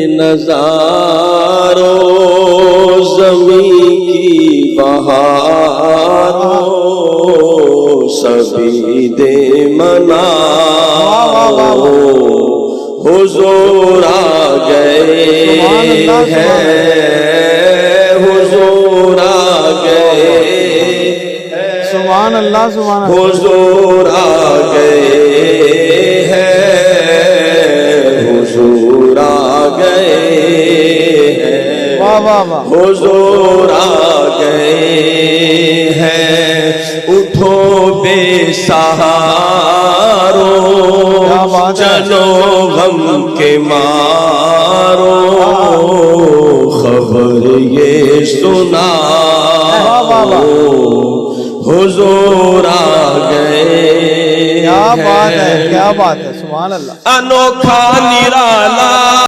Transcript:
نظاروں زمین کی بہاروں سبھی دے مناروں حضور آ گئے ہیں حضور آ گئے سبحان اللہ سبحان اللہ حضور آ گئے ہیں حضور آ گئے ہیں واہ واہ واہ حضور آ گئے ہیں اٹھو بے سہاروں چلو غم کے مارو خبر یہ سنا حضور آ گئے کیا بات ہے کیا بات ہے سبحان اللہ انوکھا نرالا